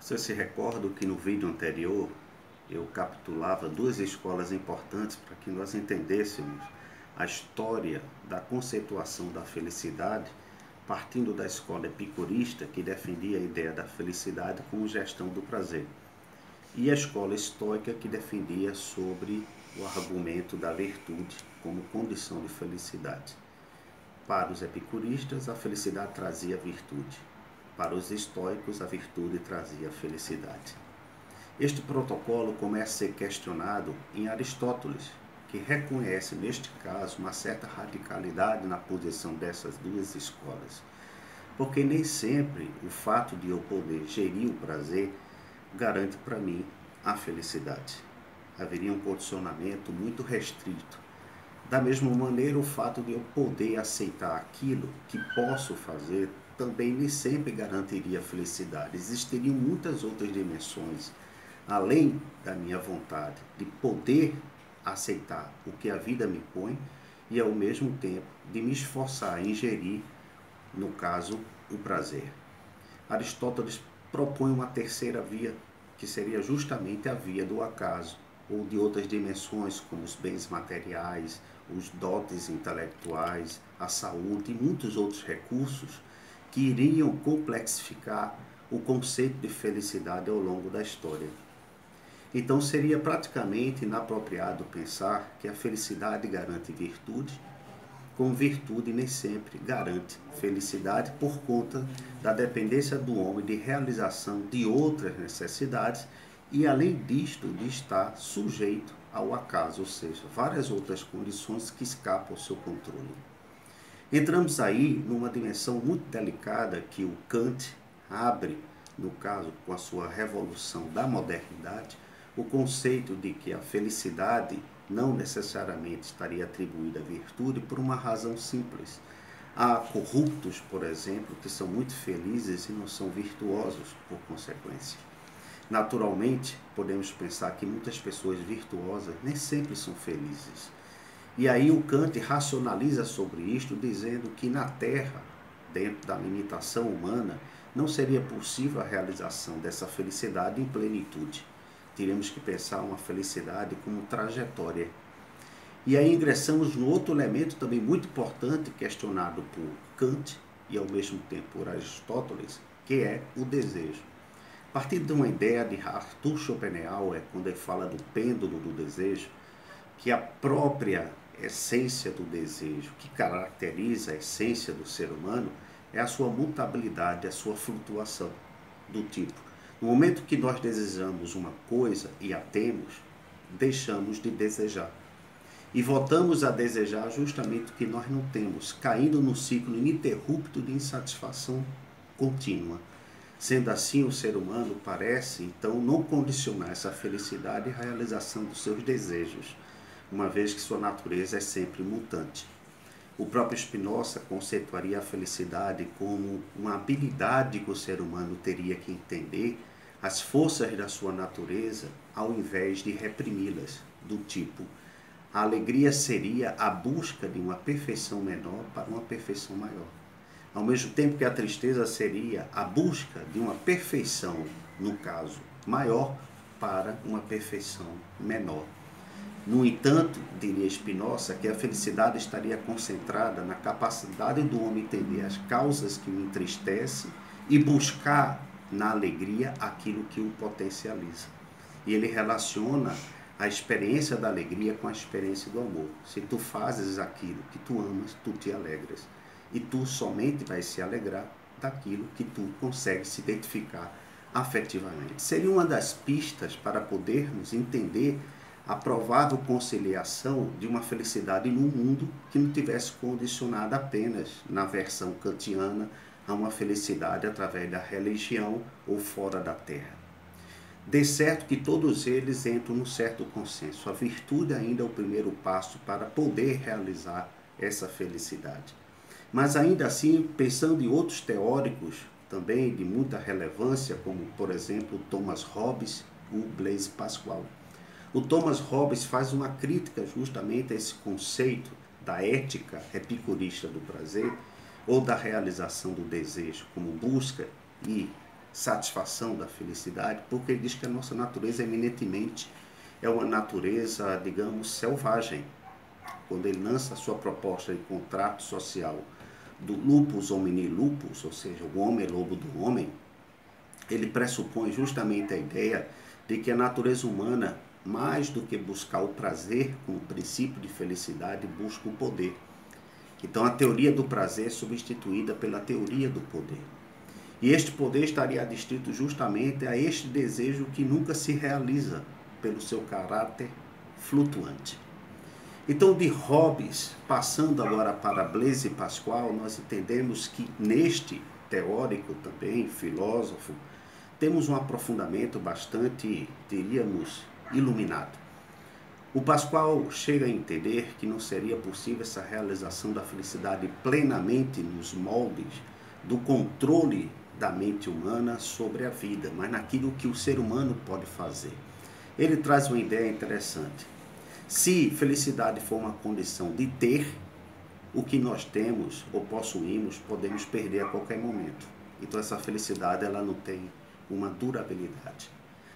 Você se recorda que no vídeo anterior eu capitulava duas escolas importantes para que nós entendêssemos a história da conceituação da felicidade, partindo da escola epicurista, que defendia a ideia da felicidade como gestão do prazer, e a escola estoica, que defendia sobre o argumento da virtude como condição de felicidade. Para os epicuristas, a felicidade trazia virtude. Para os estoicos, a virtude trazia felicidade. Este protocolo começa a ser questionado em Aristóteles, que reconhece, neste caso, uma certa radicalidade na posição dessas duas escolas. Porque nem sempre o fato de eu poder gerir o prazer garante para mim a felicidade. Haveria um condicionamento muito restrito. Da mesma maneira, o fato de eu poder aceitar aquilo que posso fazer também nem sempre garantiria felicidade. Existiriam muitas outras dimensões, além da minha vontade de poder aceitar o que a vida me põe e, ao mesmo tempo, de me esforçar a ingerir, no caso, o prazer. Aristóteles propõe uma terceira via, que seria justamente a via do acaso, ou de outras dimensões, como os bens materiais, os dotes intelectuais, a saúde e muitos outros recursos que iriam complexificar o conceito de felicidade ao longo da história. Então seria praticamente inapropriado pensar que a felicidade garante virtude, como virtude nem sempre garante felicidade por conta da dependência do homem de realização de outras necessidades e, além disto, de estar sujeito ao acaso, ou seja, várias outras condições que escapam ao seu controle. Entramos aí numa dimensão muito delicada que o Kant abre, no caso, com a sua revolução da modernidade, o conceito de que a felicidade não necessariamente estaria atribuída à virtude por uma razão simples. Há corruptos, por exemplo, que são muito felizes e não são virtuosos por consequência. Naturalmente, podemos pensar que muitas pessoas virtuosas nem sempre são felizes. E aí o Kant racionaliza sobre isto, dizendo que na Terra, dentro da limitação humana, não seria possível a realização dessa felicidade em plenitude. Teríamos que pensar uma felicidade como trajetória. E aí ingressamos no outro elemento também muito importante, questionado por Kant e ao mesmo tempo por Aristóteles, que é o desejo. A partir de uma ideia de Arthur Schopenhauer, quando ele fala do pêndulo do desejo, que a própria essência do desejo, que caracteriza a essência do ser humano, é a sua mutabilidade, a sua flutuação, do tipo, no momento que nós desejamos uma coisa e a temos, deixamos de desejar. E voltamos a desejar justamente o que nós não temos, caindo no ciclo ininterrupto de insatisfação contínua. Sendo assim, o ser humano parece, então, não condicionar essa felicidade à realização dos seus desejos, uma vez que sua natureza é sempre mutante. O próprio Spinoza conceituaria a felicidade como uma habilidade que o ser humano teria que entender as forças da sua natureza ao invés de reprimi-las, do tipo, a alegria seria a busca de uma perfeição menor para uma perfeição maior. Ao mesmo tempo que a tristeza seria a busca de uma perfeição, no caso, maior para uma perfeição menor. No entanto, diria Spinoza, que a felicidade estaria concentrada na capacidade do homem entender as causas que o entristecem e buscar na alegria aquilo que o potencializa. E ele relaciona a experiência da alegria com a experiência do amor. Se tu fazes aquilo que tu amas, tu te alegras. E tu somente vais se alegrar daquilo que tu consegues se identificar afetivamente. Seria uma das pistas para podermos entender a provável conciliação de uma felicidade num mundo que não tivesse condicionada apenas, na versão kantiana, a uma felicidade através da religião ou fora da terra. De certo que todos eles entram num certo consenso. A virtude ainda é o primeiro passo para poder realizar essa felicidade. Mas ainda assim, pensando em outros teóricos também de muita relevância, como por exemplo Thomas Hobbes e o Blaise Pascal. O Thomas Hobbes faz uma crítica justamente a esse conceito da ética epicurista do prazer ou da realização do desejo como busca e satisfação da felicidade, porque ele diz que a nossa natureza eminentemente é uma natureza, digamos, selvagem. Quando ele lança a sua proposta de contrato social do lupus homini lupus, ou seja, o homem é lobo do homem, ele pressupõe justamente a ideia de que a natureza humana, mais do que buscar o prazer como princípio de felicidade, busca o poder. Então a teoria do prazer é substituída pela teoria do poder. E este poder estaria adstrito justamente a este desejo que nunca se realiza pelo seu caráter flutuante. Então, de Hobbes, passando agora para Blaise Pascal, nós entendemos que neste teórico também, filósofo, temos um aprofundamento bastante, diríamos, iluminado. O Pascal chega a entender que não seria possível essa realização da felicidade plenamente nos moldes do controle da mente humana sobre a vida, mas naquilo que o ser humano pode fazer. Ele traz uma ideia interessante. Se felicidade for uma condição de ter, o que nós temos ou possuímos podemos perder a qualquer momento. Então essa felicidade ela não tem uma durabilidade.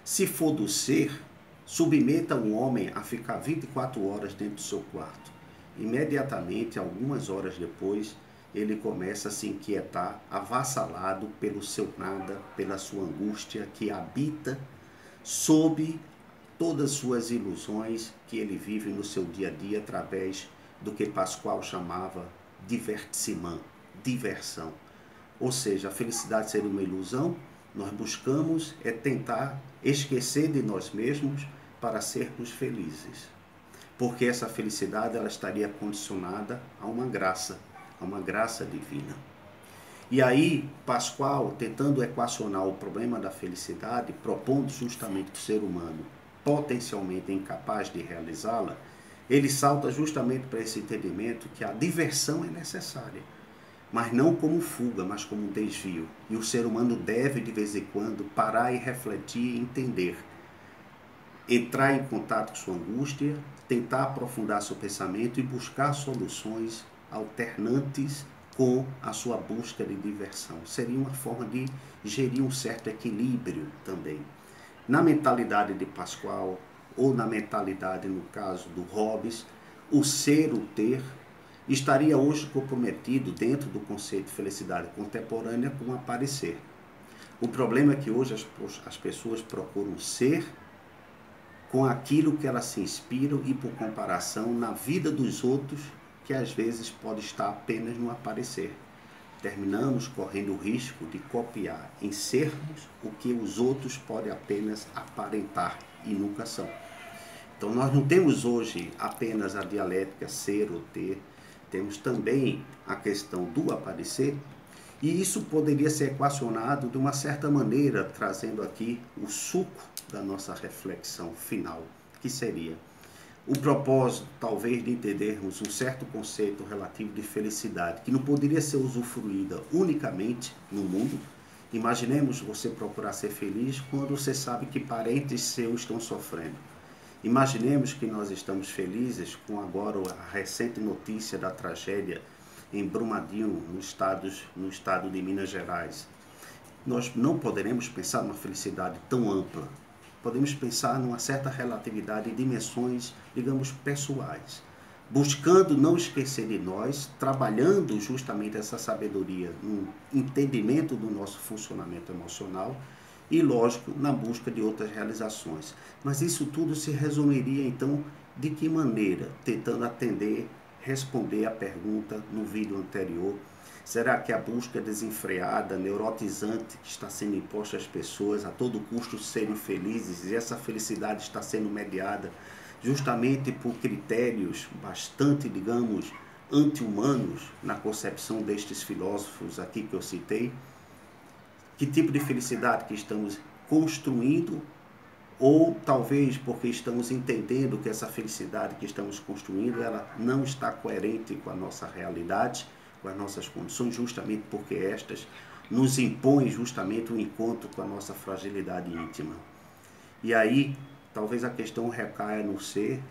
Se for do ser, submeta um homem a ficar 24 horas dentro do seu quarto. Imediatamente, algumas horas depois, ele começa a se inquietar, avassalado pelo seu nada, pela sua angústia que habita sob todas as suas ilusões que ele vive no seu dia a dia através do que Pascal chamava divertissement, diversão. Ou seja, a felicidade seria uma ilusão, nós buscamos é tentar esquecer de nós mesmos para sermos felizes. Porque essa felicidade ela estaria condicionada a uma graça divina. E aí, Pascal, tentando equacionar o problema da felicidade, propondo justamente que o ser humano potencialmente incapaz de realizá-la, ele salta justamente para esse entendimento que a diversão é necessária, mas não como fuga, mas como desvio. E o ser humano deve, de vez em quando, parar e refletir e entender. Entrar em contato com sua angústia, tentar aprofundar seu pensamento e buscar soluções alternantes com a sua busca de diversão. Seria uma forma de gerir um certo equilíbrio também. Na mentalidade de Pascal, ou na mentalidade, no caso do Hobbes, o ser, o ter, estaria hoje comprometido dentro do conceito de felicidade contemporânea com o aparecer. O problema é que hoje as pessoas procuram ser com aquilo que elas se inspiram e, por comparação, na vida dos outros, que às vezes pode estar apenas no aparecer. Terminamos correndo o risco de copiar em sermos o que os outros podem apenas aparentar e nunca são. Então nós não temos hoje apenas a dialética ser ou ter, temos também a questão do aparecer, e isso poderia ser equacionado de uma certa maneira, trazendo aqui o suco da nossa reflexão final, que seria o propósito, talvez, de entendermos um certo conceito relativo de felicidade, que não poderia ser usufruída unicamente no mundo. Imaginemos você procurar ser feliz quando você sabe que parentes seus estão sofrendo. Imaginemos que nós estamos felizes com agora a recente notícia da tragédia em Brumadinho, no estado de Minas Gerais. Nós não poderemos pensar numa felicidade tão ampla. Podemos pensar numa certa relatividade e dimensões, digamos, pessoais, buscando não esquecer de nós, trabalhando justamente essa sabedoria no entendimento do nosso funcionamento emocional e, lógico, na busca de outras realizações. Mas isso tudo se resumiria, então, de que maneira? Tentando responder a pergunta no vídeo anterior. Será que a busca desenfreada, neurotizante que está sendo imposta às pessoas a todo custo serem felizes, e essa felicidade está sendo mediada justamente por critérios bastante, digamos, anti-humanos na concepção destes filósofos aqui que eu citei? Que tipo de felicidade que estamos construindo? Ou talvez porque estamos entendendo que essa felicidade que estamos construindo ela não está coerente com a nossa realidade, com as nossas condições, justamente porque estas nos impõem justamente um encontro com a nossa fragilidade íntima. E aí, talvez a questão recaia no ser,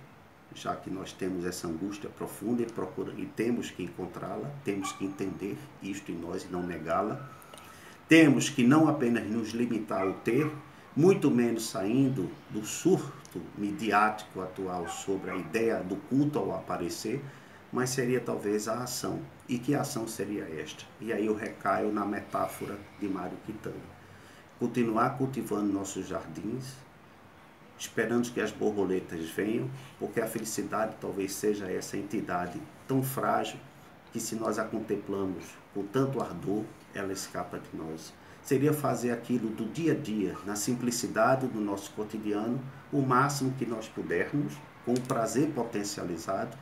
já que nós temos essa angústia profunda e temos que encontrá-la, temos que entender isto em nós e não negá-la. Temos que não apenas nos limitar ao ter, muito menos saindo do surto midiático atual sobre a ideia do culto ao aparecer, mas seria talvez a ação. E que ação seria esta? E aí eu recaio na metáfora de Mário Quintana. Continuar cultivando nossos jardins, esperando que as borboletas venham, porque a felicidade talvez seja essa entidade tão frágil que, se nós a contemplamos com tanto ardor, ela escapa de nós. Seria fazer aquilo do dia a dia, na simplicidade do nosso cotidiano, o máximo que nós pudermos, com o prazer potencializado,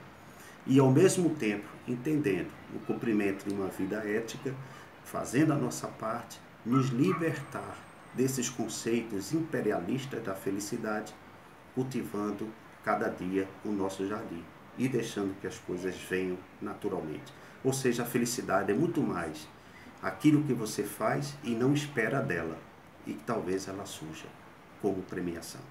e ao mesmo tempo entendendo o cumprimento de uma vida ética, fazendo a nossa parte, nos libertar desses conceitos imperialistas da felicidade, cultivando cada dia o nosso jardim e deixando que as coisas venham naturalmente. Ou seja, a felicidade é muito mais aquilo que você faz e não espera dela, e que talvez ela surja como premiação.